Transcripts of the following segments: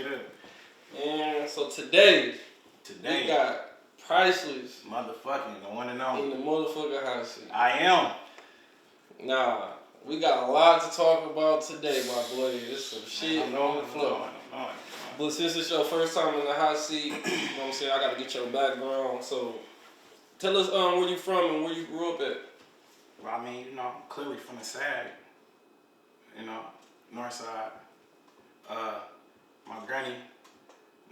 Straight up. And so today we got Pric3less. Motherfucking the one and only. In the motherfucking hot seat. I am. Nah, we got a lot to talk about today, my boy. There's some shit on the floor. But since it's your first time in the hot seat, you know what I'm saying, I gotta get your background. So tell us where you from and where you grew up at. Well, I mean, clearly from the side, north side. My granny,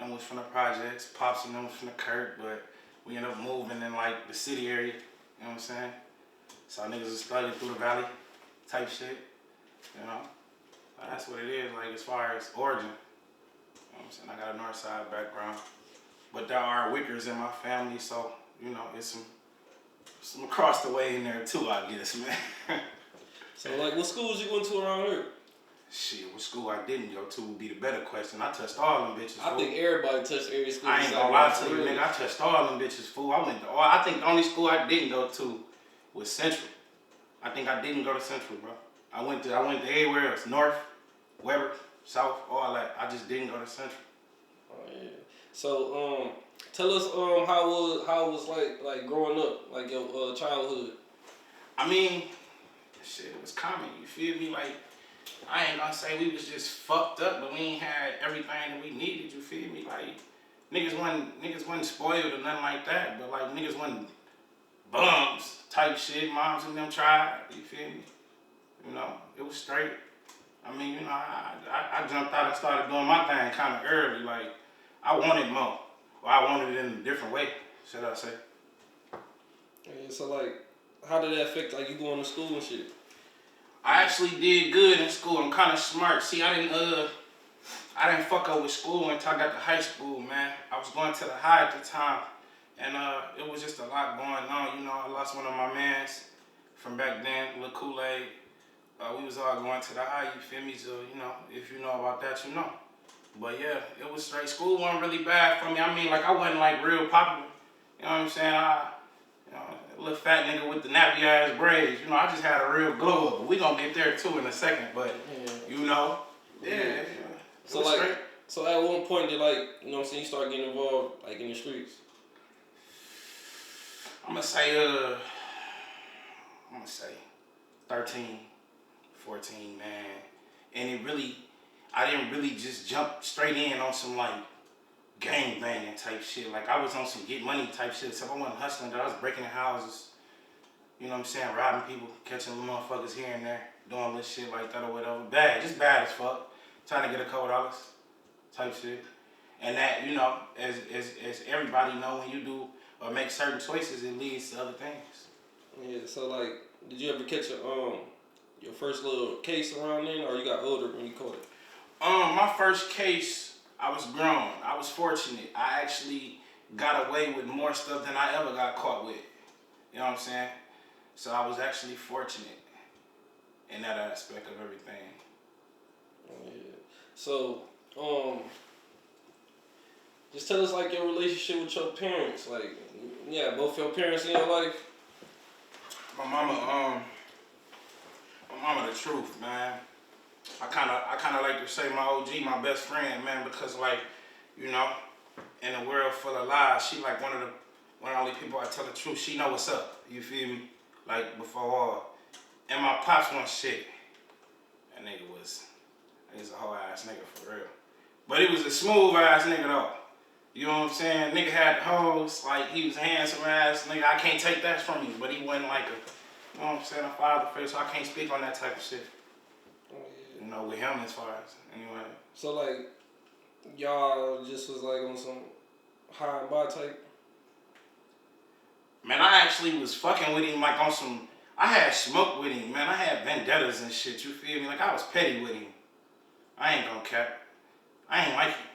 them was from the projects, pops and them was from the Kirk, but we ended up moving in like the city area, you know what I'm saying? So niggas was studying through the valley type shit, That's what it is, like as far as origin. You know what I'm saying? I got a north side background. But there are Wickers in my family, so, it's some across the way in there too, I guess, man. So like what schools you went to around here? Shit, what school I didn't go to would be the better question. I touched all them bitches, I think everybody touched every school. I ain't gonna lie to you, nigga. I touched all them bitches, fool. I think the only school I didn't go to was Central. I think I didn't go to Central, bro. I went to everywhere else. North, Weber, South, all that. I just didn't go to Central. Oh yeah. So tell us how it was like growing up, like your childhood. I mean, shit, it was common, you feel me? Like, I ain't gonna say we was just fucked up, but we ain't had everything that we needed, you feel me? Like, niggas wasn't spoiled or nothing like that, but like niggas wasn't bums type shit. Moms and them tried, you feel me? It was straight. I mean, I jumped out and started doing my thing kind of early. Like, I wanted more, or I wanted it in a different way, should I say? Yeah, so like, how did that affect like you going to school and shit? I actually did good in school. I'm kind of smart. See, I didn't fuck up with school until I got to high school, man. I was going to the high at the time, and it was just a lot going on. I lost one of my mans from back then, Lil Kool-Aid. We was all going to the high, you feel me? So, if you know about that, you know. But yeah, it was straight. School wasn't really bad for me. I mean, like, I wasn't like real popular. You know what I'm saying? A little fat nigga with the nappy ass braids. I just had a real glow up. We gonna get there too in a second, but yeah. So like, straight. So at one point did you start getting involved like in the streets? I'm gonna say 13, 14, man. And I didn't really just jump straight in on some like gang banging type shit. Like, I was on some get money type shit. So I wasn't hustling, I was breaking in houses. You know what I'm saying? Robbing people, catching motherfuckers here and there, doing little shit like that or whatever. Bad, just bad as fuck. Trying to get a couple dollars type shit. And that, as everybody know, when you do or make certain choices, it leads to other things. Yeah, so like, did you ever catch your first little case around then, or you got older when you caught it? My first case, I was grown. I was fortunate. I actually got away with more stuff than I ever got caught with. You know what I'm saying? So I was actually fortunate in that aspect of everything. Yeah. So, just tell us like your relationship with your parents. Like, yeah, both your parents in your life. My mama the truth, man. I kind of like to say my OG, my best friend, man, because like, in a world full of lies, she like one of the only people I tell the truth. She know what's up. You feel me? Like, before all. And my pops wasn't shit. That nigga was a whole ass nigga for real. But it was a smooth ass nigga though. You know what I'm saying? Nigga had the hoes, like he was a handsome ass nigga. I can't take that from you, but he wasn't like you know what I'm saying, a father figure, so I can't speak on that type of shit. With him as far as, anyway. So like, y'all just was like on some high and by type? Man, I actually was fucking with him like on some, I had smoke with him, man. I had vendettas and shit, you feel me? Like, I was petty with him. I ain't gonna cap. I ain't like him.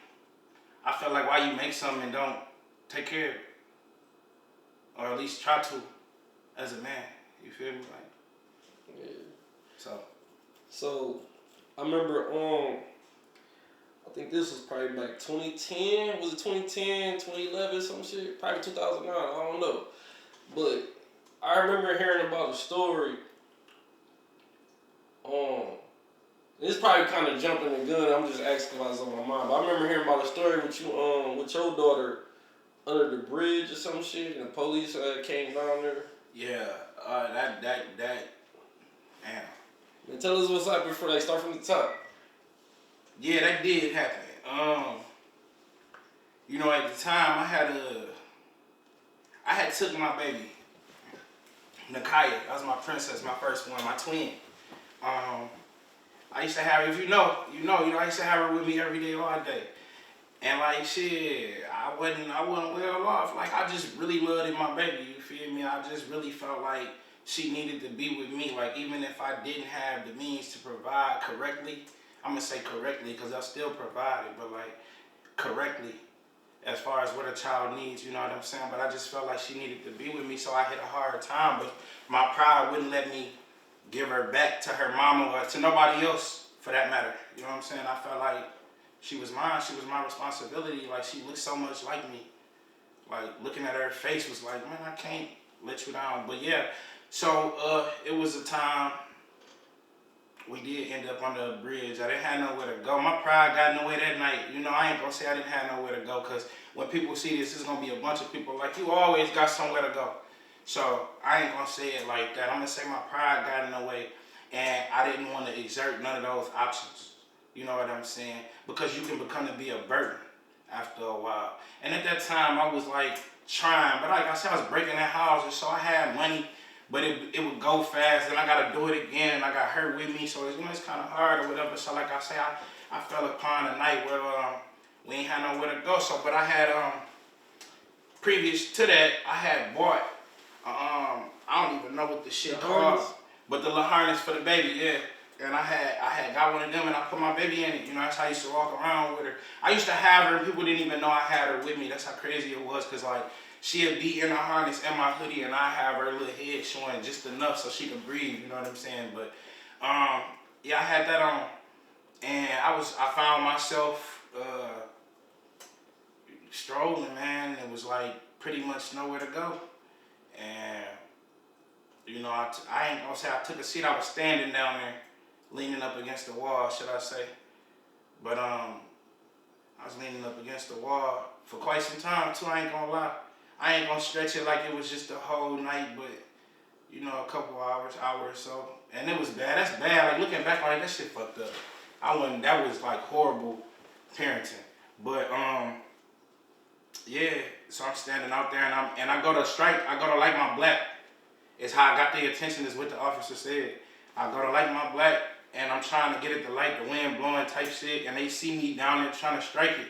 I felt like, why you make something and don't take care of it? Or at least try to, as a man. You feel me? Like, yeah. So, I remember, I think this was probably like 2010. Was it 2010, 2011, some shit? Probably 2009, I don't know. But I remember hearing about a story. It's probably kind of jumping the gun. I'm just asking what's on my mind. But I remember hearing about a story with you, with your daughter under the bridge or some shit, and the police came down there. Yeah, damn. And tell us what's happened before they start from the top. Yeah, that did happen. You know, at the time I had took my baby, Nakaya. That was my princess, my first one, my twin. I used to have her, if you know, I used to have her with me every day, all day. And like shit, I wasn't well off. Like I just really loved my baby, you feel me? I just really felt like she needed to be with me. Like even if I didn't have the means to provide correctly, I'm gonna say correctly because I still provided, but like correctly as far as what a child needs, you know what I'm saying? But I just felt like she needed to be with me, so I hit a hard time, but my pride wouldn't let me give her back to her mama or to nobody else for that matter. You know what I'm saying? I felt like she was mine, she was my responsibility. Like she looked so much like me. Like looking at her face was like, man, I can't let you down. But yeah, so it was a time we did end up on the bridge. I didn't have nowhere to go. My pride got nowhere that night. You know, I ain't gonna say I didn't have nowhere to go because when people see this, there's gonna be a bunch of people like, you always got somewhere to go. So I ain't gonna say it like that. I'm gonna say my pride got in the way and I didn't want to exert none of those options. You know what I'm saying? Because you can become to be a burden after a while. And at that time, I was like trying, but like I said, I was breaking that houses, so I had money, but it would go fast, and I gotta do it again, and I got her with me, so it's kind of hard or whatever. So like I say, I fell upon a night where we ain't had nowhere to go. So, but I had previous to that, I had bought I don't even know what the shit called, but the little harness for the baby, yeah. And I had got one of them and I put my baby in it. You know, that's how I used to walk around with her. I used to have her and people didn't even know I had her with me. That's how crazy it was, because like she'd be in a harness in my hoodie and I have her little head showing just enough so she could breathe, you know what I'm saying? But yeah, I had that on. And I found myself strolling, man. It was like pretty much nowhere to go. And you know, I ain't gonna say I took a seat. I was standing down there, leaning up against the wall, should I say. But I was leaning up against the wall for quite some time too, I ain't gonna lie. I ain't gonna stretch it like it was just the whole night, but you know, a couple hours, hour or so. And it was bad, that's bad. Like looking back on it, that shit fucked up. That was like horrible parenting. But yeah, so I'm standing out there and I go to strike, I go to light my black. It's how I got the attention is what the officer said. I go to light my black and I'm trying to get it to light, the wind blowing type shit, and they see me down there trying to strike it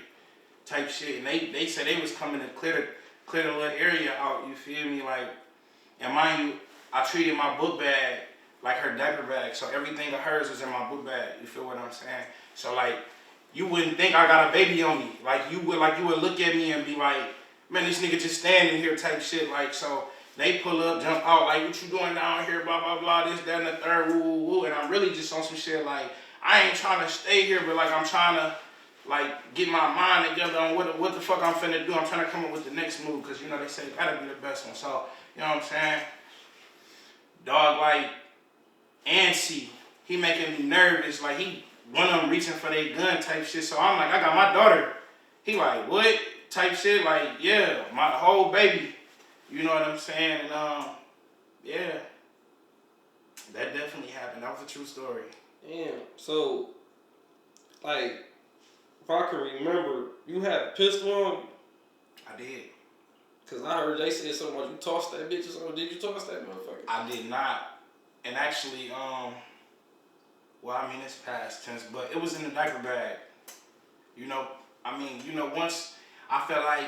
type shit. And they said they was coming to clear the little area out, you feel me? Like, and mind you, I treated my book bag like her diaper bag. So everything of hers was in my book bag, you feel what I'm saying? So like, you wouldn't think I got a baby on me. Like you would look at me and be like, man, this nigga just standing here type shit. Like, so they pull up, jump out, like, what you doing down here, blah, blah, blah, this, that, and the third, woo, woo, woo. And I'm really just on some shit like, I ain't trying to stay here, but like, I'm trying to, like, get my mind together on what the fuck I'm finna do. I'm trying to come up with the next move, because, you know, they say, gotta be the best one. So, you know what I'm saying? Dog, like, antsy. He making me nervous. Like, one of them reaching for their gun type shit. So I'm like, I got my daughter. He like, what? Type shit. Like, yeah, my whole baby. You know what I'm saying? And yeah, that definitely happened. That was a true story. Damn. So, like, if I can remember, you had a pistol on? I did. Cause I heard they said something like you tossed that bitch or something. Did you toss that motherfucker? I did not. And actually, well, I mean, it's past tense, but it was in the diaper bag. You know, I mean, you know, once I felt like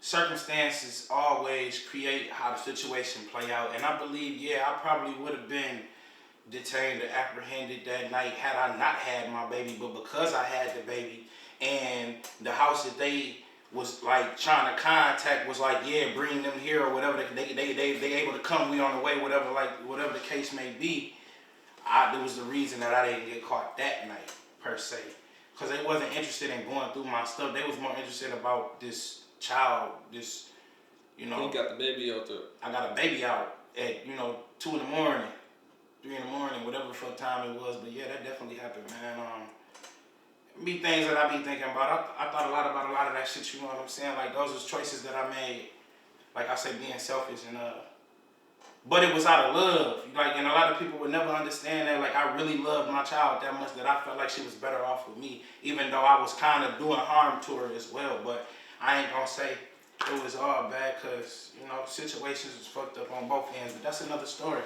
circumstances always create how the situation play out. And I believe, yeah, I probably would have been detained or apprehended that night had I not had my baby. But because I had the baby and the house that they was like trying to contact was like, yeah, bring them here or whatever, they able to come, we on the way, whatever the case may be. There was the reason that I didn't get caught that night per se, because they wasn't interested in going through my stuff. They was more interested about this child, this, you know. You got the baby out there. I got a baby out at, you know, 2 in the morning, 3 in the morning, whatever fuck time it was, but yeah, that definitely happened, man. Be things that I be thinking about. I thought about a lot of that shit, you know what I'm saying? Like, those was choices that I made. Like I say, being selfish and but it was out of love. Like, and a lot of people would never understand that. Like, I really loved my child that much that I felt like she was better off with me, even though I was kind of doing harm to her as well. But I ain't gonna say it was all bad, because, you know, situations was fucked up on both ends. But that's another story.